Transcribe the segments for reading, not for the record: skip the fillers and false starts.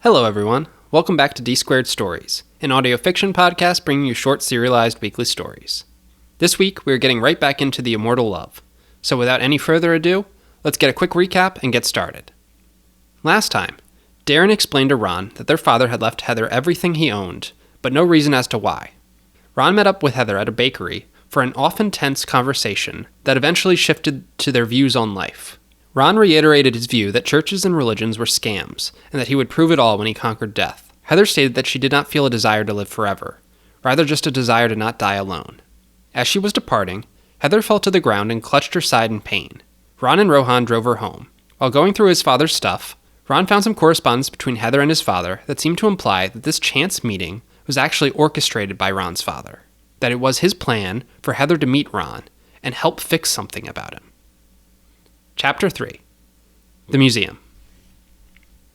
Hello everyone, welcome back to D Squared Stories, an audio fiction podcast bringing you short serialized weekly stories. This week we are getting right back into the Immortal love, so without any further ado, let's get a quick recap and get started. Last time, Darren explained to Ron that their father had left Heather everything he owned, but no reason as to why. Ron met up with Heather at a bakery for an often tense conversation that eventually shifted to their views on life. Ron reiterated his view that churches and religions were scams, and that he would prove it all when he conquered death. Heather stated that she did not feel a desire to live forever, rather just a desire to not die alone. As she was departing, Heather fell to the ground and clutched her side in pain. Ron and Rohan drove her home. While going through his father's stuff, Ron found some correspondence between Heather and his father that seemed to imply that this chance meeting was actually orchestrated by Ron's father, that it was his plan for Heather to meet Ron and help fix something about him. Chapter 3. The Museum.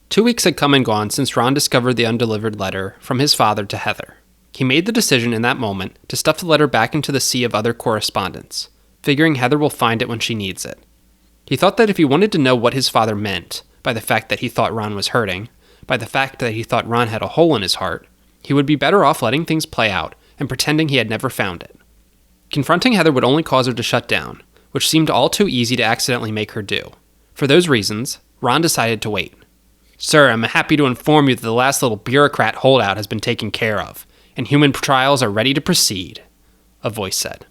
2 weeks had come and gone since Ron discovered the undelivered letter from his father to Heather. He made the decision in that moment to stuff the letter back into the sea of other correspondence, figuring Heather will find it when she needs it. He thought that if he wanted to know what his father meant by the fact that he thought Ron was hurting, by the fact that he thought Ron had a hole in his heart, he would be better off letting things play out and pretending he had never found it. Confronting Heather would only cause her to shut down, which seemed all too easy to accidentally make her do. For those reasons, Ron decided to wait. "Sir, I'm happy to inform you that the last little bureaucrat holdout has been taken care of, and human trials are ready to proceed," a voice said.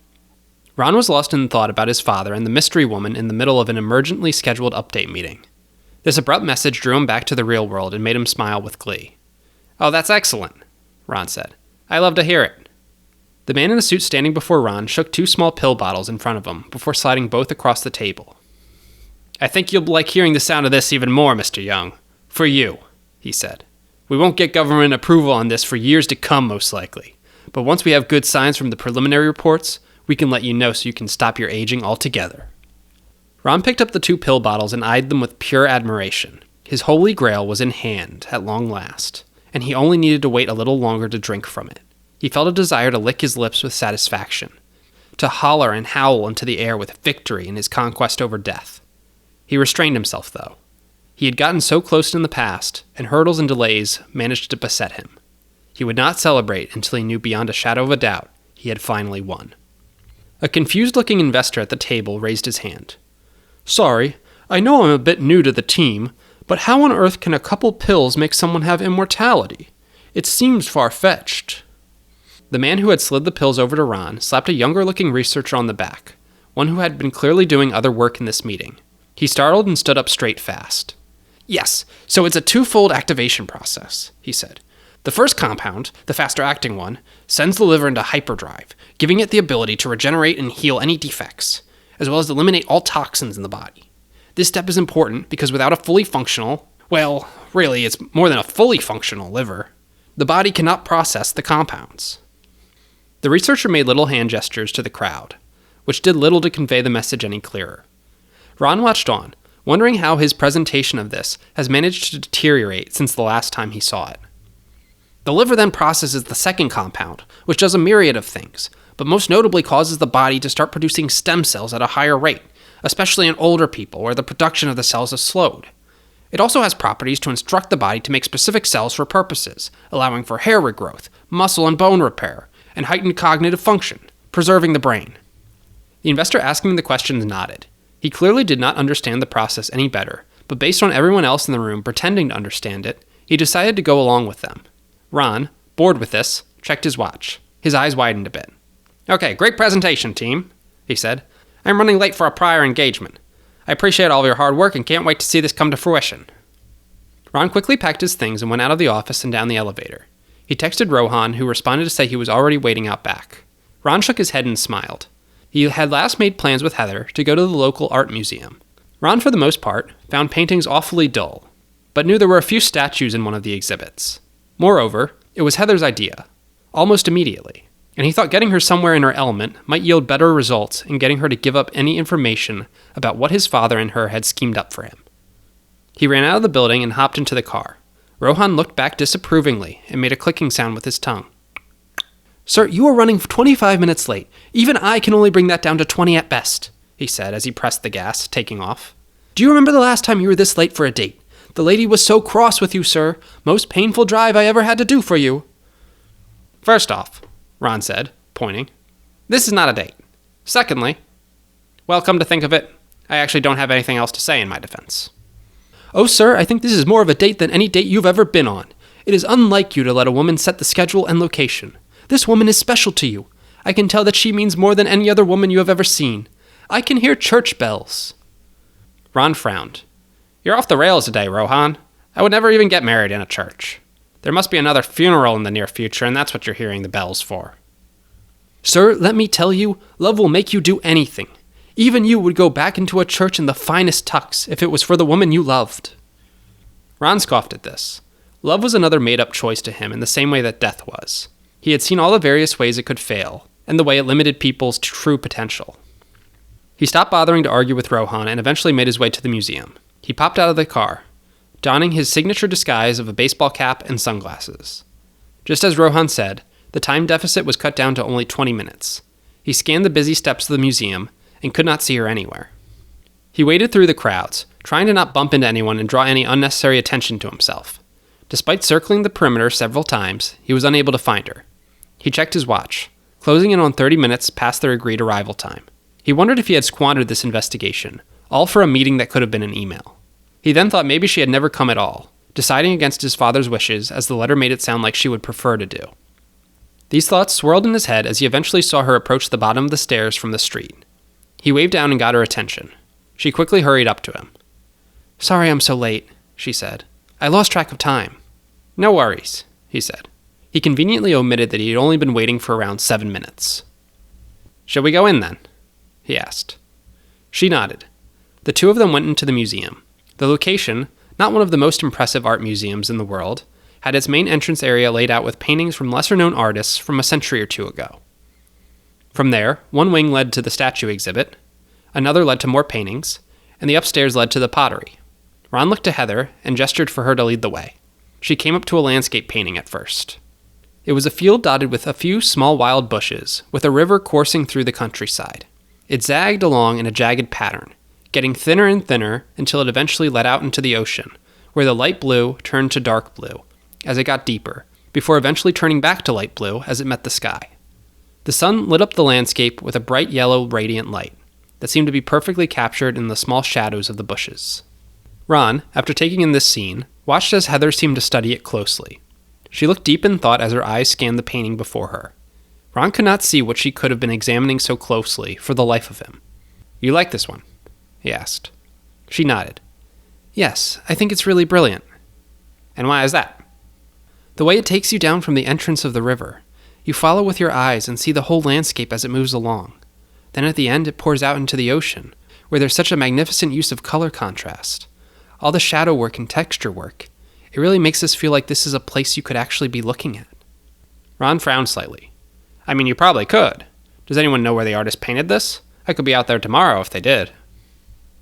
Ron was lost in thought about his father and the mystery woman in the middle of an emergently scheduled update meeting. This abrupt message drew him back to the real world and made him smile with glee. "Oh, that's excellent," Ron said. "I love to hear it." The man in the suit standing before Ron shook 2 small pill bottles in front of him before sliding both across the table. "I think you'll like hearing the sound of this even more, Mr. Young. For you," he said. "We won't get government approval on this for years to come, most likely. But once we have good signs from the preliminary reports, we can let you know so you can stop your aging altogether." Ron picked up the 2 pill bottles and eyed them with pure admiration. His holy grail was in hand, at long last, and he only needed to wait a little longer to drink from it. He felt a desire to lick his lips with satisfaction, to holler and howl into the air with victory in his conquest over death. He restrained himself, though. He had gotten so close in the past, and hurdles and delays managed to beset him. He would not celebrate until he knew beyond a shadow of a doubt he had finally won. A confused-looking investor at the table raised his hand. "Sorry, I know I'm a bit new to the team, but how on earth can a couple pills make someone have immortality? It seems far-fetched." The man who had slid the pills over to Ron slapped a younger-looking researcher on the back, one who had been clearly doing other work in this meeting. He startled and stood up straight fast. "Yes, so it's a 2-fold activation process," he said. "The first compound, the faster-acting one, sends the liver into hyperdrive, giving it the ability to regenerate and heal any defects, as well as eliminate all toxins in the body. This step is important because without a fully functional, well, really, it's more than a fully functional liver, the body cannot process the compounds." The researcher made little hand gestures to the crowd, which did little to convey the message any clearer. Ron watched on, wondering how his presentation of this has managed to deteriorate since the last time he saw it. The liver then processes the second compound, which does a myriad of things, but most notably causes the body to start producing stem cells at a higher rate, especially in older people where the production of the cells is slowed. It also has properties to instruct the body to make specific cells for purposes, allowing for hair regrowth, muscle and bone repair, and heightened cognitive function, preserving the brain. The investor asking the questions nodded. He clearly did not understand the process any better, but based on everyone else in the room pretending to understand it, he decided to go along with them. Ron, bored with this, checked his watch. His eyes widened a bit. "Okay, great presentation, team," he said. "I'm running late for a prior engagement. I appreciate all of your hard work and can't wait to see this come to fruition." Ron quickly packed his things and went out of the office and down the elevator. He texted Rohan, who responded to say he was already waiting out back. Ron shook his head and smiled. He had last made plans with Heather to go to the local art museum. Ron, for the most part, found paintings awfully dull, but knew there were a few statues in one of the exhibits. Moreover, it was Heather's idea, almost immediately, and he thought getting her somewhere in her element might yield better results in getting her to give up any information about what his father and her had schemed up for him. He ran out of the building and hopped into the car. Rohan looked back disapprovingly and made a clicking sound with his tongue. "Sir, you are running 25 minutes late. Even I can only bring that down to 20 at best," he said as he pressed the gas, taking off. "Do you remember the last time you were this late for a date? The lady was so cross with you, sir. Most painful drive I ever had to do for you." "First off," Ron said, pointing, "this is not a date. Secondly, well, come to think of it, I actually don't have anything else to say in my defense." "Oh, sir, I think this is more of a date than any date you've ever been on. It is unlike you to let a woman set the schedule and location. This woman is special to you. I can tell that she means more than any other woman you have ever seen. I can hear church bells." Ron frowned. "You're off the rails today, Rohan. I would never even get married in a church. There must be another funeral in the near future, and that's what you're hearing the bells for." "Sir, let me tell you, love will make you do anything. Even you would go back into a church in the finest tux if it was for the woman you loved." Ron scoffed at this. Love was another made-up choice to him in the same way that death was. He had seen all the various ways it could fail, and the way it limited people's true potential. He stopped bothering to argue with Rohan and eventually made his way to the museum. He popped out of the car, donning his signature disguise of a baseball cap and sunglasses. Just as Rohan said, the time deficit was cut down to only 20 minutes. He scanned the busy steps of the museum and could not see her anywhere. He waded through the crowds, trying to not bump into anyone and draw any unnecessary attention to himself. Despite circling the perimeter several times, he was unable to find her. He checked his watch, closing in on 30 minutes past their agreed arrival time. He wondered if he had squandered this investigation, all for a meeting that could have been an email. He then thought maybe she had never come at all, deciding against his father's wishes as the letter made it sound like she would prefer to do. These thoughts swirled in his head as he eventually saw her approach the bottom of the stairs from the street. He waved down and got her attention. She quickly hurried up to him. "Sorry I'm so late," she said. "I lost track of time." "No worries," he said. He conveniently omitted that he had only been waiting for around 7 minutes. "Shall we go in, then?" he asked. She nodded. The two of them went into the museum. The location, not one of the most impressive art museums in the world, had its main entrance area laid out with paintings from lesser-known artists from a century or two ago. From there, one wing led to the statue exhibit, another led to more paintings, and the upstairs led to the pottery. Ron looked to Heather and gestured for her to lead the way. She came up to a landscape painting at first. It was a field dotted with a few small wild bushes, with a river coursing through the countryside. It zagged along in a jagged pattern, getting thinner and thinner until it eventually led out into the ocean, where the light blue turned to dark blue as it got deeper, before eventually turning back to light blue as it met the sky. The sun lit up the landscape with a bright yellow radiant light that seemed to be perfectly captured in the small shadows of the bushes. Ron, after taking in this scene, watched as Heather seemed to study it closely. She looked deep in thought as her eyes scanned the painting before her. Ron could not see what she could have been examining so closely for the life of him. "You like this one?" he asked. She nodded. "Yes, I think it's really brilliant." "And why is that?" "The way it takes you down from the entrance of the river. You follow with your eyes and see the whole landscape as it moves along. Then at the end it pours out into the ocean, where there's such a magnificent use of color contrast. All the shadow work and texture work. It really makes us feel like this is a place you could actually be looking at." Ron frowned slightly. "I mean, you probably could. Does anyone know where the artist painted this? I could be out there tomorrow if they did."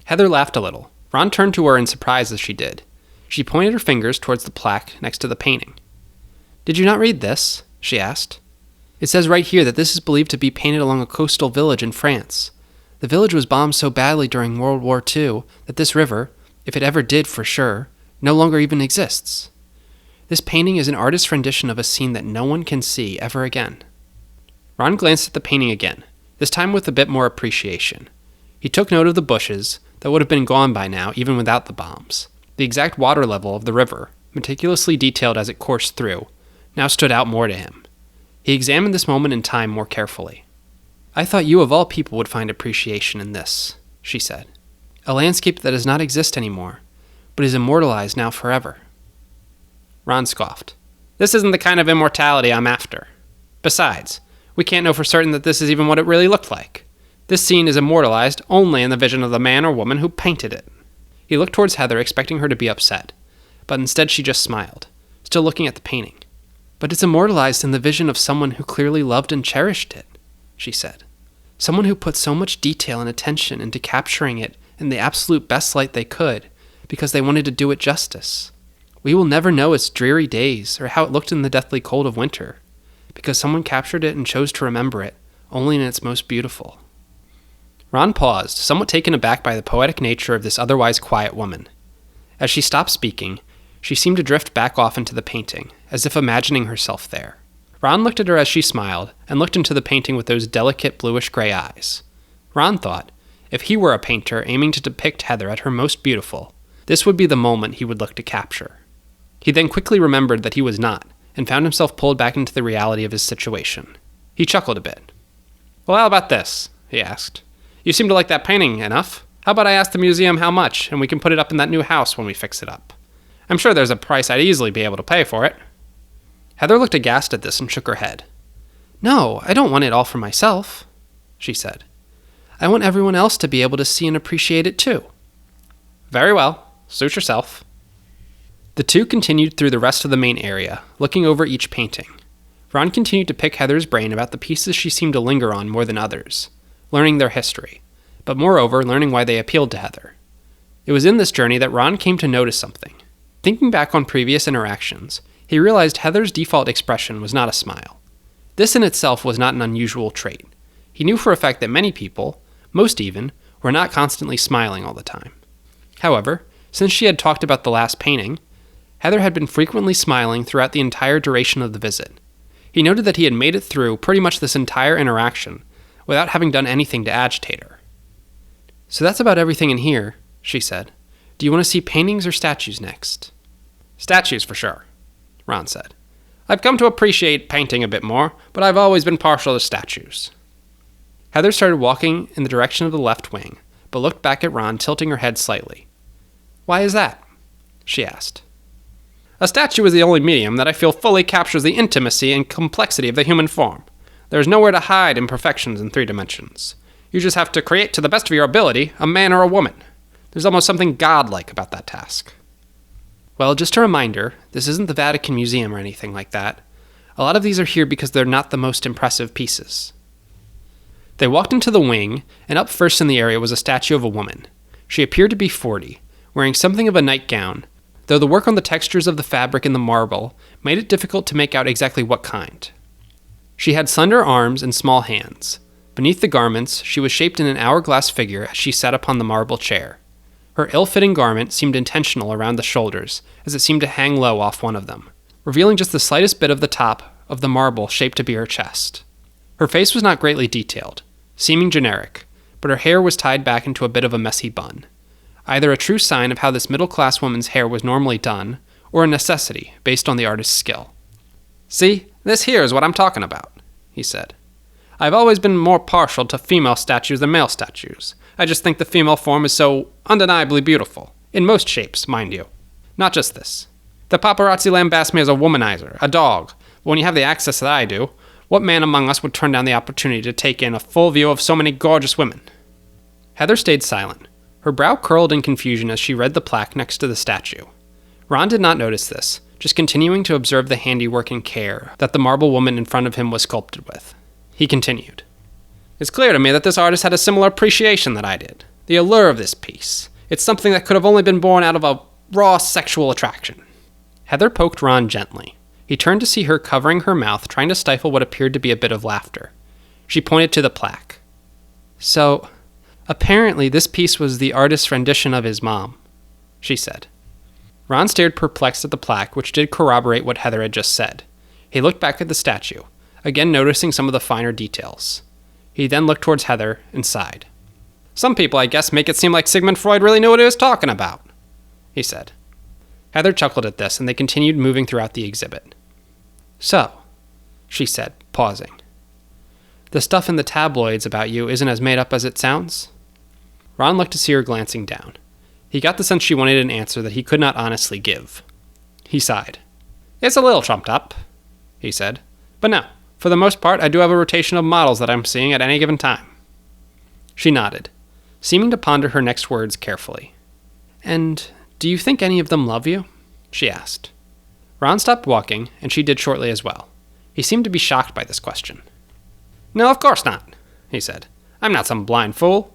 Heather laughed a little. Ron turned to her in surprise as she did. She pointed her fingers towards the plaque next to the painting. "Did you not read this?" she asked. "It says right here that this is believed to be painted along a coastal village in France. The village was bombed so badly during World War II that this river, if it ever did for sure, no longer even exists. This painting is an artist's rendition of a scene that no one can see ever again." Ron glanced at the painting again, this time with a bit more appreciation. He took note of the bushes that would have been gone by now even without the bombs. The exact water level of the river, meticulously detailed as it coursed through, now stood out more to him. He examined this moment in time more carefully. "I thought you of all people would find appreciation in this," she said. "A landscape that does not exist anymore, but is immortalized now forever." Ron scoffed. "This isn't the kind of immortality I'm after. Besides, we can't know for certain that this is even what it really looked like. This scene is immortalized only in the vision of the man or woman who painted it." He looked towards Heather, expecting her to be upset, but instead she just smiled, still looking at the painting. "But it's immortalized in the vision of someone who clearly loved and cherished it," she said. "Someone who put so much detail and attention into capturing it in the absolute best light they could, because they wanted to do it justice. We will never know its dreary days or how it looked in the deathly cold of winter, because someone captured it and chose to remember it only in its most beautiful." Ron paused, somewhat taken aback by the poetic nature of this otherwise quiet woman. As she stopped speaking, she seemed to drift back off into the painting, as if imagining herself there. Ron looked at her as she smiled, and looked into the painting with those delicate bluish-gray eyes. Ron thought, if he were a painter aiming to depict Heather at her most beautiful, this would be the moment he would look to capture. He then quickly remembered that he was not, and found himself pulled back into the reality of his situation. He chuckled a bit. "Well, how about this?" he asked. "You seem to like that painting enough. How about I ask the museum how much, and we can put it up in that new house when we fix it up? I'm sure there's a price I'd easily be able to pay for it." Heather looked aghast at this and shook her head. "No, I don't want it all for myself," she said. "I want everyone else to be able to see and appreciate it too." "Very well. Suit yourself." The two continued through the rest of the main area, looking over each painting. Ron continued to pick Heather's brain about the pieces she seemed to linger on more than others, learning their history, but moreover learning why they appealed to Heather. It was in this journey that Ron came to notice something. Thinking back on previous interactions, he realized Heather's default expression was not a smile. This in itself was not an unusual trait. He knew for a fact that many people, most even, were not constantly smiling all the time. However, since she had talked about the last painting, Heather had been frequently smiling throughout the entire duration of the visit. He noted that he had made it through pretty much this entire interaction without having done anything to agitate her. "So that's about everything in here," she said. "Do you want to see paintings or statues next?" "Statues for sure," Ron said. "I've come to appreciate painting a bit more, but I've always been partial to statues." Heather started walking in the direction of the left wing, but looked back at Ron, tilting her head slightly. "Why is that?" she asked. "A statue is the only medium that I feel fully captures the intimacy and complexity of the human form. There's nowhere to hide imperfections in 3 dimensions. You just have to create to the best of your ability a man or a woman. There's almost something godlike about that task." Well, just a reminder, this isn't the Vatican Museum or anything like that. A lot of these are here because they're not the most impressive pieces. They walked into the wing, and up first in the area was a statue of a woman. She appeared to be 40, wearing something of a nightgown, though the work on the textures of the fabric and the marble made it difficult to make out exactly what kind. She had slender arms and small hands. Beneath the garments, she was shaped in an hourglass figure as she sat upon the marble chair. Her ill-fitting garment seemed intentional around the shoulders, as it seemed to hang low off one of them, revealing just the slightest bit of the top of the marble shaped to be her chest. Her face was not greatly detailed, seeming generic, but her hair was tied back into a bit of a messy bun, either a true sign of how this middle-class woman's hair was normally done, or a necessity based on the artist's skill. "See, this here is what I'm talking about," he said. "I've always been more partial to female statues than male statues. I just think the female form is so undeniably beautiful. In most shapes, mind you. Not just this. The paparazzi lambast me as a womanizer, a dog, but when you have the access that I do, what man among us would turn down the opportunity to take in a full view of so many gorgeous women?" Heather stayed silent. Her brow curled in confusion as she read the plaque next to the statue. Ron did not notice this, just continuing to observe the handiwork and care that the marble woman in front of him was sculpted with. He continued. "It's clear to me that this artist had a similar appreciation that I did. The allure of this piece. It's something that could have only been born out of a raw sexual attraction." Heather poked Ron gently. He turned to see her covering her mouth, trying to stifle what appeared to be a bit of laughter. She pointed to the plaque. "So, apparently this piece was the artist's rendition of his mom," she said. Ron stared perplexed at the plaque, which did corroborate what Heather had just said. He looked back at the statue, again noticing some of the finer details. He then looked towards Heather and sighed. "Some people, I guess, make it seem like Sigmund Freud really knew what he was talking about," he said. Heather chuckled at this, and they continued moving throughout the exhibit. "So," she said, pausing, "the stuff in the tabloids about you isn't as made up as it sounds?" Ron looked to see her glancing down. He got the sense she wanted an answer that he could not honestly give. He sighed. "It's a little trumped up," he said. "But no, for the most part, I do have a rotation of models that I'm seeing at any given time." She nodded, seeming to ponder her next words carefully. "And do you think any of them love you?" she asked. Ron stopped walking, and she did shortly as well. He seemed to be shocked by this question. "No, of course not," he said. "I'm not some blind fool.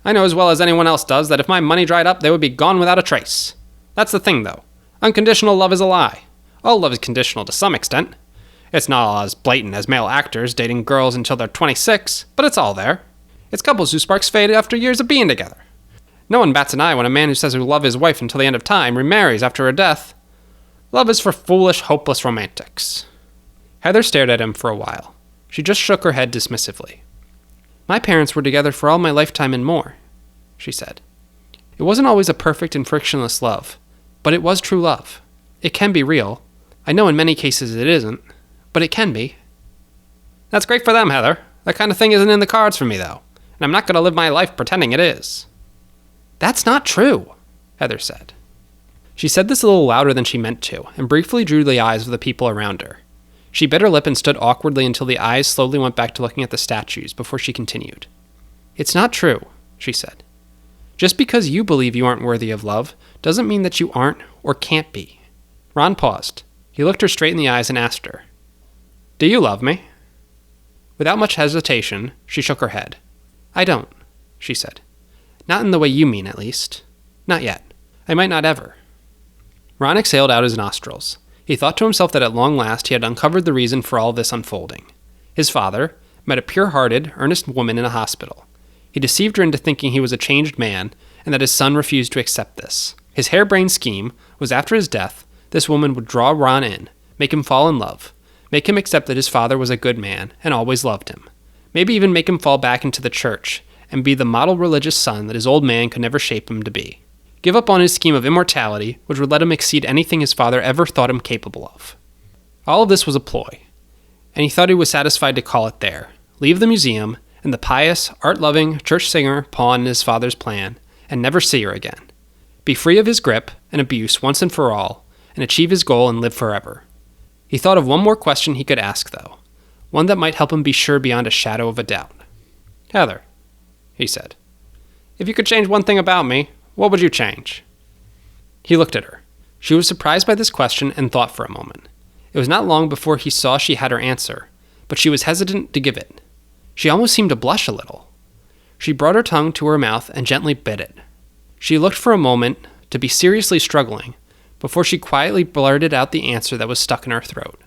I know as well as anyone else does that if my money dried up, they would be gone without a trace. That's the thing, though. Unconditional love is a lie. All love is conditional to some extent. It's not all as blatant as male actors dating girls until they're 26, but it's all there. It's couples whose sparks fade after years of being together. No one bats an eye when a man who says he'll love his wife until the end of time remarries after her death. Love is for foolish, hopeless romantics. Heather stared at him for a while. She just shook her head dismissively. My parents were together for all my lifetime and more, she said. It wasn't always a perfect and frictionless love, but it was true love. It can be real. I know in many cases it isn't, but it can be. That's great for them, Heather. That kind of thing isn't in the cards for me, though, and I'm not going to live my life pretending it is. That's not true, Heather said. She said this a little louder than she meant to, and briefly drew the eyes of the people around her. She bit her lip and stood awkwardly until the eyes slowly went back to looking at the statues before she continued. It's not true, she said. Just because you believe you aren't worthy of love doesn't mean that you aren't or can't be. Ron paused. He looked her straight in the eyes and asked her, Do you love me? Without much hesitation, she shook her head. I don't, she said. Not in the way you mean, at least. Not yet. I might not ever. Ron exhaled out his nostrils. He thought to himself that at long last he had uncovered the reason for all this unfolding. His father met a pure-hearted, earnest woman in a hospital. He deceived her into thinking he was a changed man, and that his son refused to accept this. His harebrained scheme was after his death, this woman would draw Ron in, make him fall in love, make him accept that his father was a good man and always loved him. Maybe even make him fall back into the church and be the model religious son that his old man could never shape him to be. Give up on his scheme of immortality, which would let him exceed anything his father ever thought him capable of. All of this was a ploy, and he thought he was satisfied to call it there, leave the museum, and the pious, art-loving church singer pawn his father's plan, and never see her again. Be free of his grip and abuse once and for all, and achieve his goal and live forever. He thought of one more question he could ask, though, one that might help him be sure beyond a shadow of a doubt. Heather, he said, if you could change one thing about me, what would you change? He looked at her. She was surprised by this question and thought for a moment. It was not long before he saw she had her answer, but she was hesitant to give it. She almost seemed to blush a little. She brought her tongue to her mouth and gently bit it. She looked for a moment to be seriously struggling before she quietly blurted out the answer that was stuck in her throat.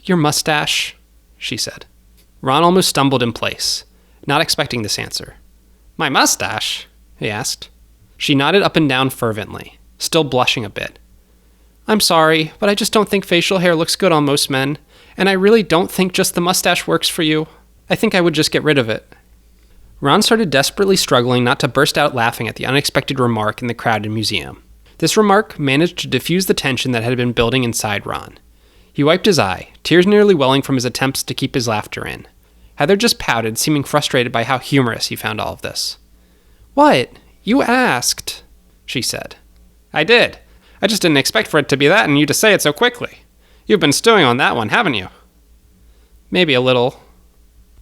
Your mustache, she said. Ron almost stumbled in place, not expecting this answer. My mustache? He asked. She nodded up and down fervently, still blushing a bit. I'm sorry, but I just don't think facial hair looks good on most men, and I really don't think just the mustache works for you. I think I would just get rid of it. Ron started desperately struggling not to burst out laughing at the unexpected remark in the crowded museum. This remark managed to diffuse the tension that had been building inside Ron. He wiped his eye, tears nearly welling from his attempts to keep his laughter in. Heather just pouted, seeming frustrated by how humorous he found all of this. What? You asked, she said. I did. I just didn't expect for it to be that and you to say it so quickly. You've been stewing on that one, haven't you? Maybe a little.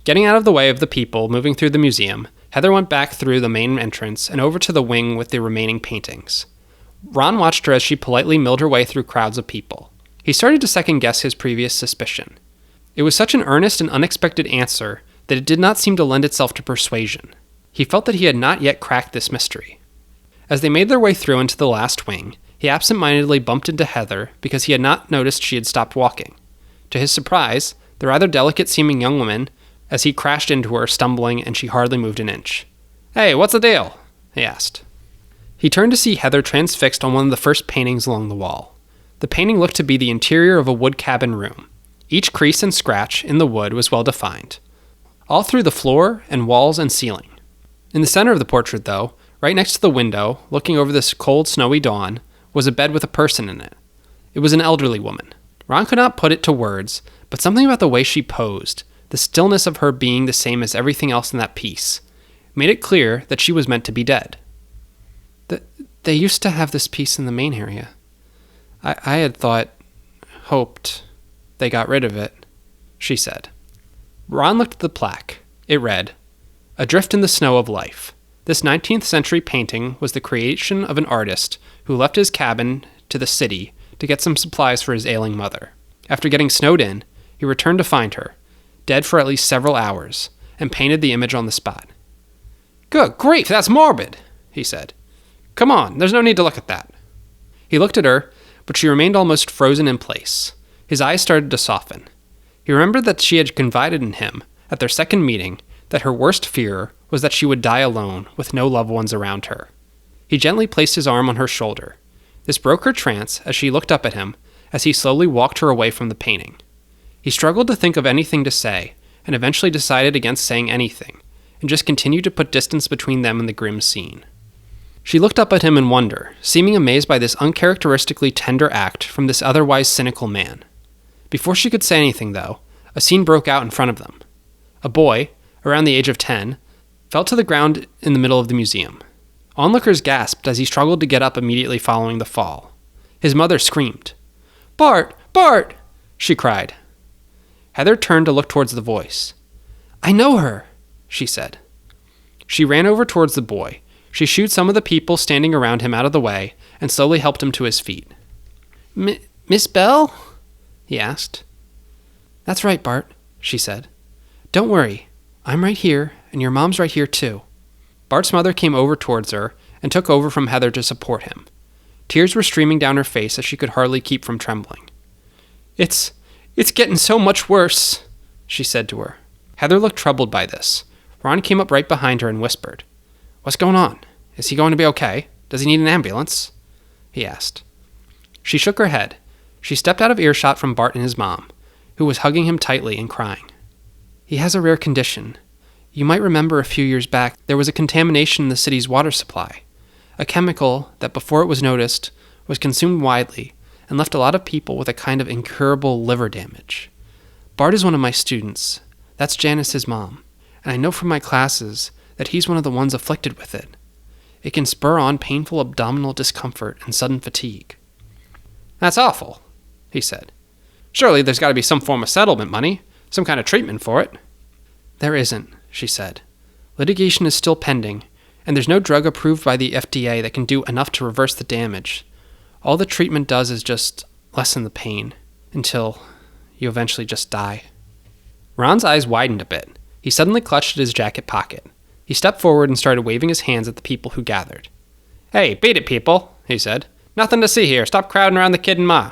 Getting out of the way of the people moving through the museum, Heather went back through the main entrance and over to the wing with the remaining paintings. Ron watched her as she politely milled her way through crowds of people. He started to second-guess his previous suspicion. It was such an earnest and unexpected answer that it did not seem to lend itself to persuasion. He felt that he had not yet cracked this mystery. As they made their way through into the last wing, he absent-mindedly bumped into Heather because he had not noticed she had stopped walking. To his surprise, the rather delicate-seeming young woman, as he crashed into her, stumbling, and she hardly moved an inch. Hey, what's the deal? He asked. He turned to see Heather transfixed on one of the first paintings along the wall. The painting looked to be the interior of a wood cabin room. Each crease and scratch in the wood was well defined, all through the floor and walls and ceiling. In the center of the portrait, though, right next to the window, looking over this cold, snowy dawn, was a bed with a person in it. It was an elderly woman. Ron could not put it to words, but something about the way she posed, the stillness of her being the same as everything else in that piece, made it clear that she was meant to be dead. They used to have this piece in the main area. I had hoped they got rid of it, she said. Ron looked at the plaque. It read, Adrift in the Snow of Life. This 19th century painting was the creation of an artist who left his cabin to the city to get some supplies for his ailing mother. After getting snowed in, he returned to find her, dead for at least several hours, and painted the image on the spot. Good grief, that's morbid, he said. Come on, there's no need to look at that. He looked at her, but she remained almost frozen in place. His eyes started to soften. He remembered that she had confided in him, at their second meeting, that her worst fear was that she would die alone with no loved ones around her. He gently placed his arm on her shoulder. This broke her trance as she looked up at him as he slowly walked her away from the painting. He struggled to think of anything to say, and eventually decided against saying anything, and just continued to put distance between them and the grim scene. She looked up at him in wonder, seeming amazed by this uncharacteristically tender act from this otherwise cynical man. Before she could say anything, though, a scene broke out in front of them. A boy, around the age of 10, fell to the ground in the middle of the museum. Onlookers gasped as he struggled to get up immediately following the fall. His mother screamed. "Bart! Bart!" she cried. Heather turned to look towards the voice. "I know her," she said. She ran over towards the boy. She shooed some of the people standing around him out of the way and slowly helped him to his feet. "Miss Bell?" he asked. "That's right, Bart," she said. "Don't worry. I'm right here, and your mom's right here too." Bart's mother came over towards her and took over from Heather to support him. Tears were streaming down her face as she could hardly keep from trembling. It's getting so much worse," she said to her. Heather looked troubled by this. Ron came up right behind her and whispered, "What's going on? Is he going to be okay? Does he need an ambulance?" he asked. She shook her head. She stepped out of earshot from Bart and his mom, who was hugging him tightly and crying. "He has a rare condition. You might remember a few years back there was a contamination in the city's water supply, a chemical that before it was noticed was consumed widely and left a lot of people with a kind of incurable liver damage. Bart is one of my students. That's Janice's mom, and I know from my classes that he's one of the ones afflicted with it. It can spur on painful abdominal discomfort and sudden fatigue." "That's awful," he said. "Surely there's got to be some form of settlement money, some kind of treatment for it." "There isn't," she said. "Litigation is still pending, and there's no drug approved by the FDA that can do enough to reverse the damage. All the treatment does is just lessen the pain, until you eventually just die." Ron's eyes widened a bit. He suddenly clutched at his jacket pocket. He stepped forward and started waving his hands at the people who gathered. "Hey, beat it, people," he said. "Nothing to see here. Stop crowding around the kid and Ma."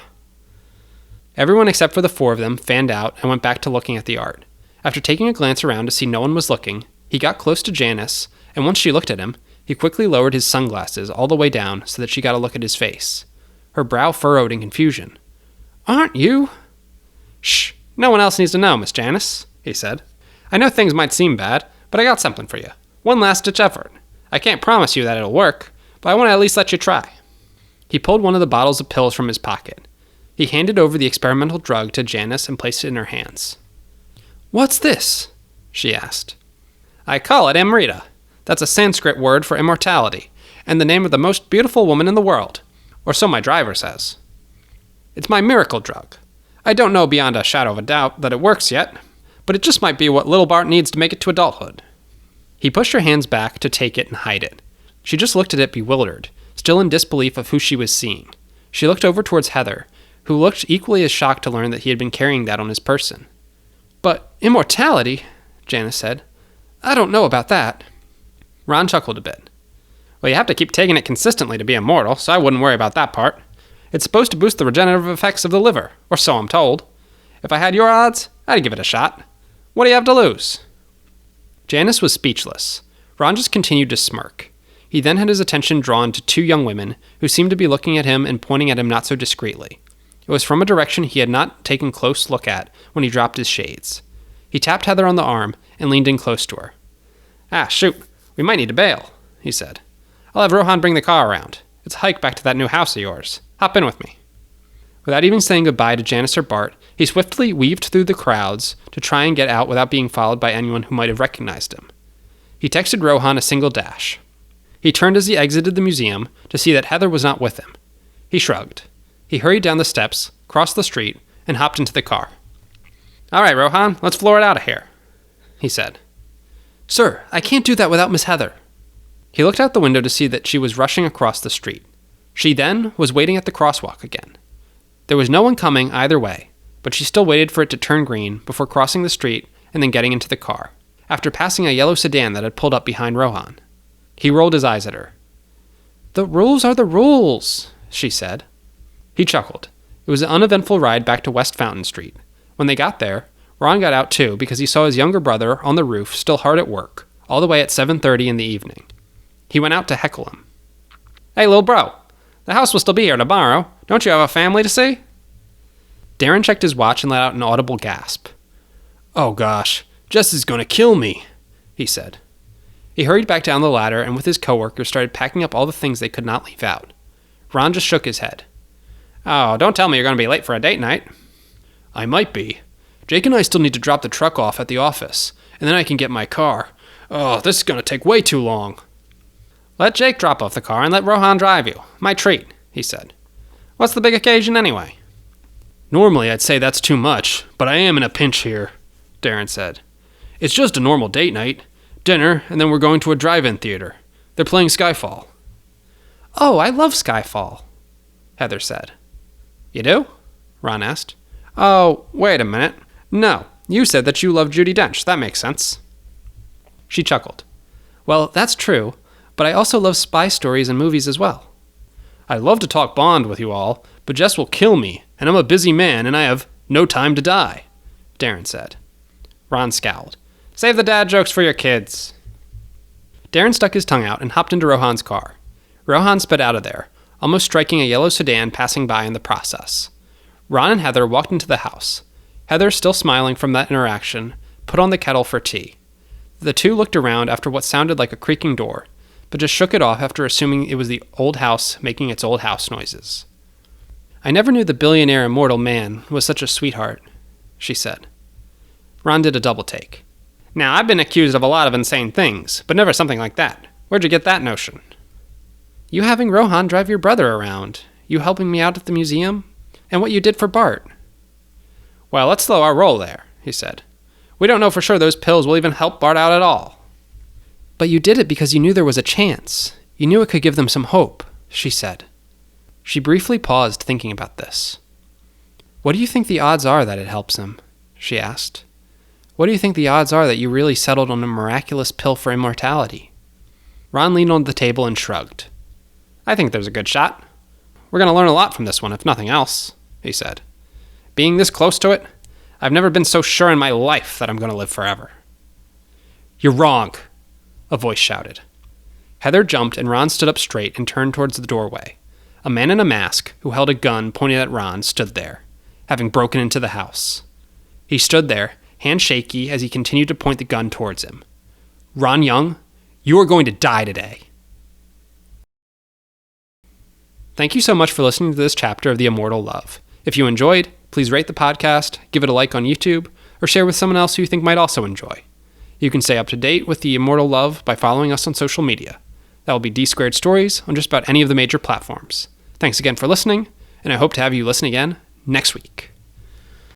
Everyone except for the four of them fanned out and went back to looking at the art. After taking a glance around to see no one was looking, he got close to Janice, and once she looked at him, he quickly lowered his sunglasses all the way down so that she got a look at his face. Her brow furrowed in confusion. "Aren't you—" "Shh, no one else needs to know, Miss Janice," he said. "I know things might seem bad, but I got something for you. One last-ditch effort. I can't promise you that it'll work, but I want to at least let you try." He pulled one of the bottles of pills from his pocket. He handed over the experimental drug to Janice and placed it in her hands. "What's this?" she asked. "I call it Amrita. That's a Sanskrit word for immortality, and the name of the most beautiful woman in the world, or so my driver says. It's my miracle drug. I don't know beyond a shadow of a doubt that it works yet, but it just might be what little Bart needs to make it to adulthood." He pushed her hands back to take it and hide it. She just looked at it bewildered, still in disbelief of who she was seeing. She looked over towards Heather, who looked equally as shocked to learn that he had been carrying that on his person. "But immortality," Janice said. "I don't know about that." Ron chuckled a bit. "Well, you have to keep taking it consistently to be immortal, so I wouldn't worry about that part. It's supposed to boost the regenerative effects of the liver, or so I'm told. If I had your odds, I'd give it a shot. What do you have to lose?" Janice was speechless. Ron just continued to smirk. He then had his attention drawn to two young women who seemed to be looking at him and pointing at him not so discreetly. It was from a direction he had not taken a close look at when he dropped his shades. He tapped Heather on the arm and leaned in close to her. "Ah, shoot, we might need to bail," he said. "I'll have Rohan bring the car around. It's a hike back to that new house of yours. Hop in with me." Without even saying goodbye to Janice or Bart, he swiftly weaved through the crowds to try and get out without being followed by anyone who might have recognized him. He texted Rohan a single dash. He turned as he exited the museum to see that Heather was not with him. He shrugged. He hurried down the steps, crossed the street, and hopped into the car. "All right, Rohan, let's floor it out of here," he said. "Sir, I can't do that without Miss Heather." He looked out the window to see that she was rushing across the street. She then was waiting at the crosswalk again. There was no one coming either way, but she still waited for it to turn green before crossing the street and then getting into the car, after passing a yellow sedan that had pulled up behind Rohan. He rolled his eyes at her. "The rules are the rules," she said. He chuckled. It was an uneventful ride back to West Fountain Street. When they got there, Ron got out too because he saw his younger brother on the roof still hard at work, all the way at 7:30 in the evening. He went out to heckle him. Hey, little bro, the house will still be here tomorrow. Don't you have a family to see? Darren checked his watch and let out an audible gasp. Oh gosh, Jess is gonna kill me, he said. He hurried back down the ladder and with his coworker started packing up all the things they could not leave out. Ron just shook his head. Oh, don't tell me you're gonna be late for a date night. I might be. Jake and I still need to drop the truck off at the office, and then I can get my car. Oh, this is gonna take way too long. Let Jake drop off the car and let Rohan drive you. My treat, he said. What's the big occasion anyway? Normally I'd say that's too much, but I am in a pinch here, Darren said. It's just a normal date night. Dinner, and then we're going to a drive-in theater. They're playing Skyfall. Oh, I love Skyfall, Heather said. You do? Ron asked. Oh, wait a minute. No, you said that you love Judi Dench. That makes sense. She chuckled. Well, that's true, but I also love spy stories and movies as well. I'd love to talk Bond with you all, but Jess will kill me, and I'm a busy man, and I have no time to die, Darren said. Ron scowled. Save the dad jokes for your kids. Darren stuck his tongue out and hopped into Rohan's car. Rohan sped out of there, almost striking a yellow sedan passing by in the process. Ron and Heather walked into the house. Heather, still smiling from that interaction, put on the kettle for tea. The two looked around after what sounded like a creaking door, but just shook it off after assuming it was the old house making its old house noises. I never knew the billionaire immortal man was such a sweetheart, she said. Ron did a double take. Now, I've been accused of a lot of insane things, but never something like that. Where'd you get that notion? You having Rohan drive your brother around, you helping me out at the museum, and what you did for Bart. Well, let's slow our roll there, he said. We don't know for sure those pills will even help Bart out at all. But you did it because you knew there was a chance. You knew it could give them some hope, she said. She briefly paused, thinking about this. What do you think the odds are that it helps him? She asked. What do you think the odds are that you really settled on a miraculous pill for immortality? Ron leaned on the table and shrugged. I think there's a good shot. We're going to learn a lot from this one, if nothing else, he said. Being this close to it, I've never been so sure in my life that I'm going to live forever. You're wrong, a voice shouted. Heather jumped and Ron stood up straight and turned towards the doorway. A man in a mask, who held a gun pointed at Ron, stood there, having broken into the house. He stood there, hand shaky as he continued to point the gun towards him. Ron Young, you are going to die today. Thank you so much for listening to this chapter of The Immortal Love. If you enjoyed, please rate the podcast, give it a like on YouTube, or share with someone else who you think might also enjoy. You can stay up to date with The Immortal Love by following us on social media. That will be D Squared Stories on just about any of the major platforms. Thanks again for listening, and I hope to have you listen again next week.